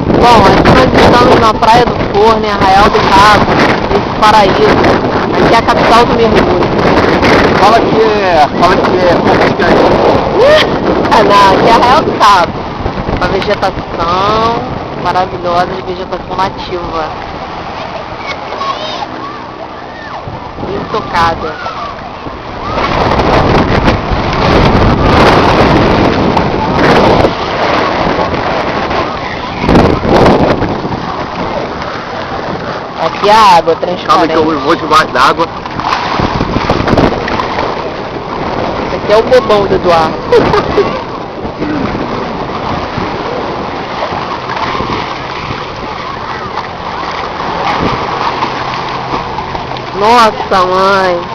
Bom, aqui nós estamos na Praia do Forno, em Arraial do Cabo, esse paraíso. Aqui é a capital do mergulho. Fala que é confiscante. Não, aqui é Arraial do Cabo. Uma vegetação maravilhosa de vegetação nativa. Intocada. Aqui a água transparente. Calma que eu vou debaixo d'água. Esse aqui é o bobão do Eduardo. Nossa, mãe.